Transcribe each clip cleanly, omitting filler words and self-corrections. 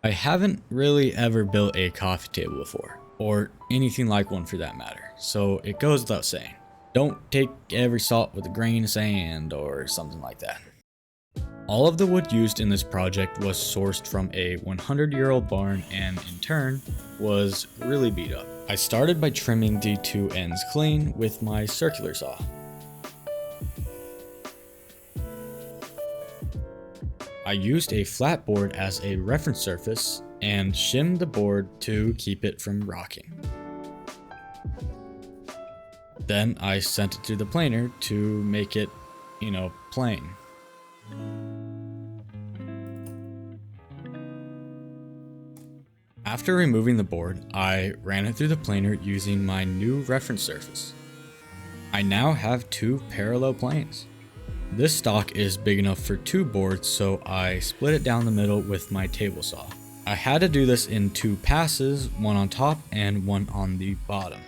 I haven't really ever built a coffee table before, or anything like one for that matter, so it goes without saying. Don't take every salt with a grain of sand or something like that. All of the wood used in this project was sourced from a 100-year-old barn and in turn was really beat up. I started by trimming the two ends clean with my circular saw. I used a flat board as a reference surface and shimmed the board to keep it from rocking. Then I sent it to the planer to make it, plane. After removing the board, I ran it through the planer using my new reference surface. I now have two parallel planes. This stock is big enough for two boards, so I split it down the middle with my table saw. I had to do this in two passes, one on top and one on the bottom.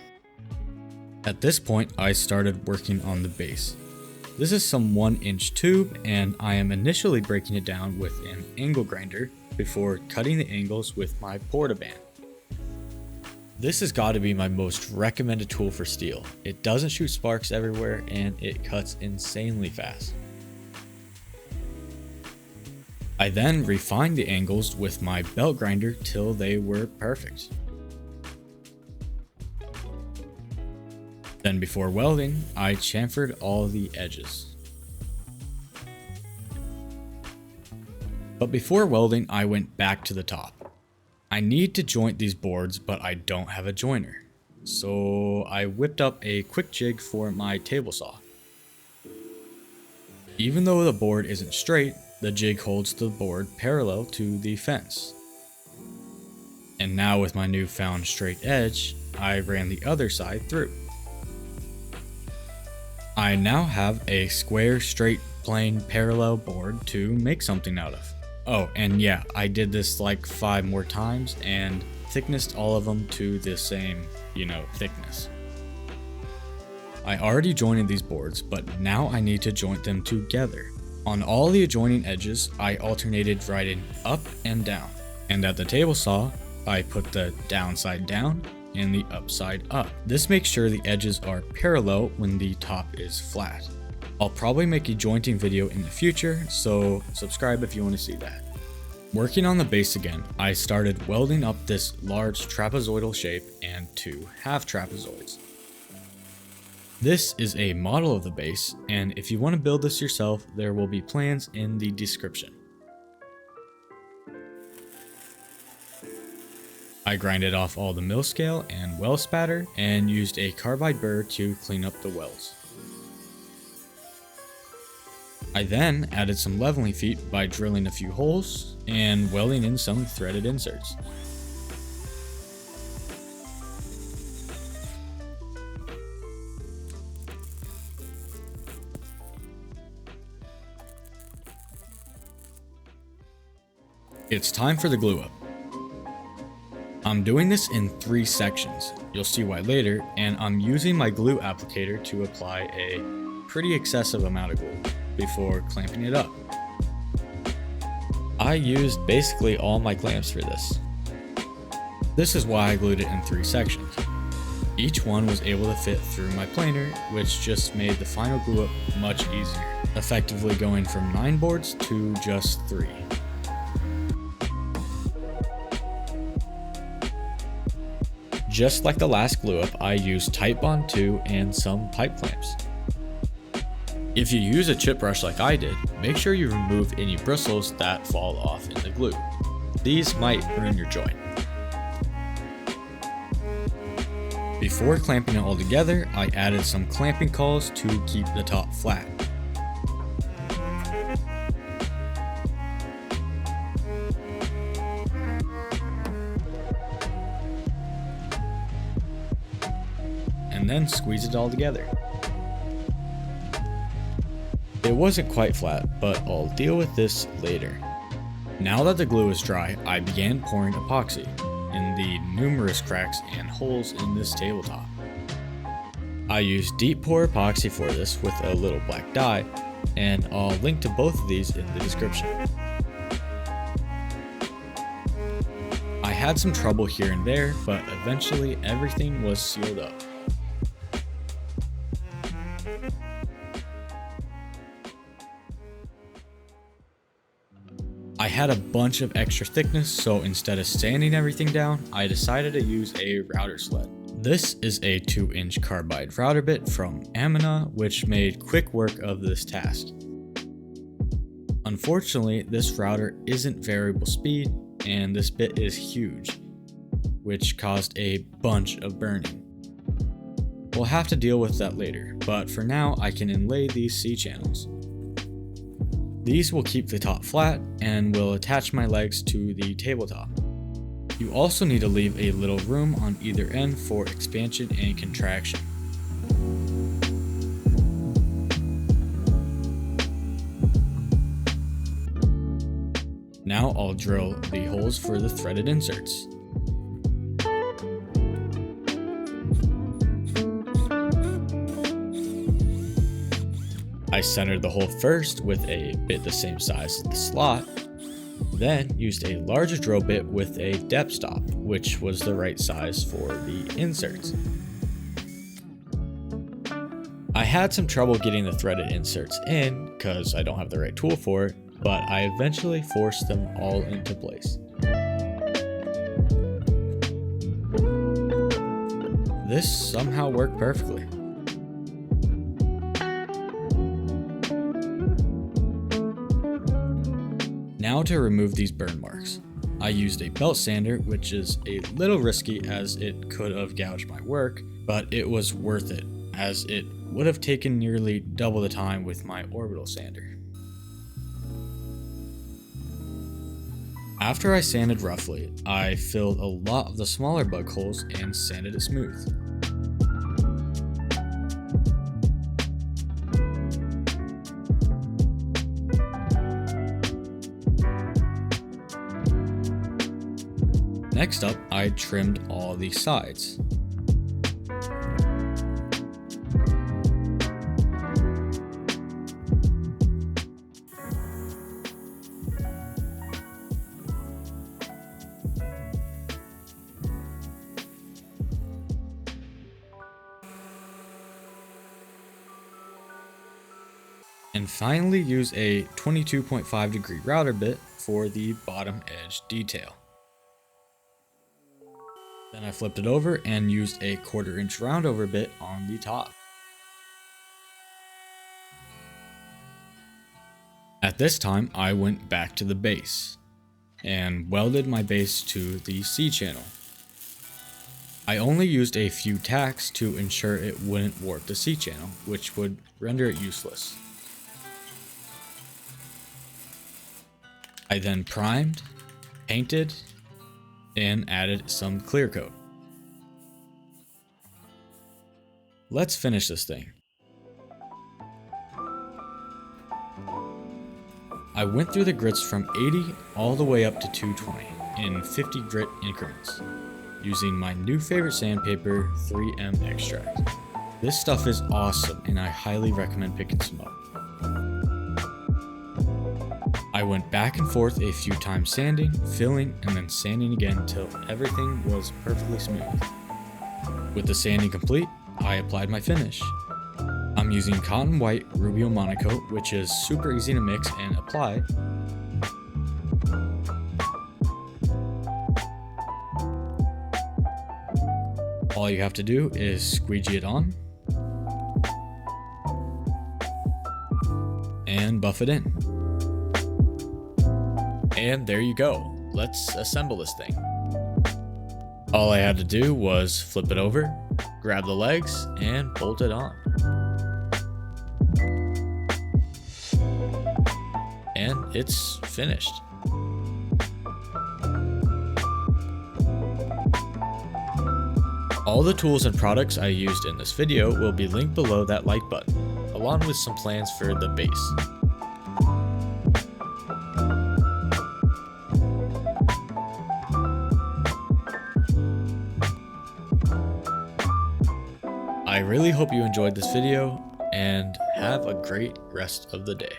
At this point, I started working on the base. This is some 1-inch tube, and I am initially breaking it down with an angle grinder before cutting the angles with my portaband. This has got to be my most recommended tool for steel. It doesn't shoot sparks everywhere and it cuts insanely fast. I then refined the angles with my belt grinder till they were perfect. Then before welding, I chamfered all the edges. But before welding, I went back to the top. I need to joint these boards, but I don't have a joiner. So I whipped up a quick jig for my table saw. Even though the board isn't straight, the jig holds the board parallel to the fence. And now with my newfound straight edge, I ran the other side through. I now have a square, straight, plain, parallel board to make something out of. Oh, and yeah, I did this like 5 more times and thicknessed all of them to the same, thickness. I already jointed these boards, but now I need to joint them together. On all the adjoining edges, I alternated writing up and down. And at the table saw, I put the downside down and the upside up. This makes sure the edges are parallel when the top is flat. I'll probably make a jointing video in the future, so subscribe if you want to see that. Working on the base again, I started welding up this large trapezoidal shape and 2 half trapezoids. This is a model of the base, and if you want to build this yourself, there will be plans in the description. I grinded off all the mill scale and well spatter and used a carbide burr to clean up the welds. I then added some leveling feet by drilling a few holes and welding in some threaded inserts. It's time for the glue up. I'm doing this in 3 sections, you'll see why later, and I'm using my glue applicator to apply a pretty excessive amount of glue before clamping it up. I used basically all my clamps for this. This is why I glued it in 3 sections. Each one was able to fit through my planer, which just made the final glue up much easier, effectively going from 9 boards to just 3. Just like the last glue up, I used Titebond 2 and some pipe clamps. If you use a chip brush like I did, make sure you remove any bristles that fall off in the glue. These might ruin your joint. Before clamping it all together, I added some clamping cauls to keep the top flat. And then squeeze it all together. It wasn't quite flat, but I'll deal with this later. Now that the glue is dry, I began pouring epoxy in the numerous cracks and holes in this tabletop. I used deep pour epoxy for this with a little black dye, and I'll link to both of these in the description. had some trouble here and there, but eventually everything was sealed up. I had a bunch of extra thickness, so instead of sanding everything down, I decided to use a router sled. This is a 2-inch carbide router bit from Amina, which made quick work of this task. Unfortunately, this router isn't variable speed, and this bit is huge, which caused a bunch of burning. We'll have to deal with that later, but for now I can inlay these C-channels. These will keep the top flat and will attach my legs to the tabletop. You also need to leave a little room on either end for expansion and contraction. Now I'll drill the holes for the threaded inserts. I centered the hole first with a bit the same size as the slot, then used a larger drill bit with a depth stop, which was the right size for the inserts. I had some trouble getting the threaded inserts in because I don't have the right tool for it, but I eventually forced them all into place. This somehow worked perfectly. Now to remove these burn marks. I used a belt sander, which is a little risky as it could have gouged my work, but it was worth it as it would have taken nearly double the time with my orbital sander. After I sanded roughly, I filled a lot of the smaller bug holes and sanded it smooth. Next up, I trimmed all the sides. And finally use a 22.5 degree router bit for the bottom edge detail. Then I flipped it over and used a 1/4 inch roundover bit on the top. At this time, I went back to the base and welded my base to the C-channel. I only used a few tacks to ensure it wouldn't warp the C-channel, which would render it useless. I then primed, painted, and added some clear coat. Let's finish this thing. I went through the grits from 80 all the way up to 220 in 50 grit increments, using my new favorite sandpaper, 3M Extract. This stuff is awesome and I highly recommend picking some up. I went back and forth a few times sanding, filling, and then sanding again until everything was perfectly smooth. With the sanding complete, I applied my finish. I'm using cotton white Rubio Monocoat, which is super easy to mix and apply. All you have to do is squeegee it on and buff it in. And there you go. Let's assemble this thing. All I had to do was flip it over, grab the legs, and bolt it on. And it's finished. All the tools and products I used in this video will be linked below that like button, along with some plans for the base. I really hope you enjoyed this video and have a great rest of the day.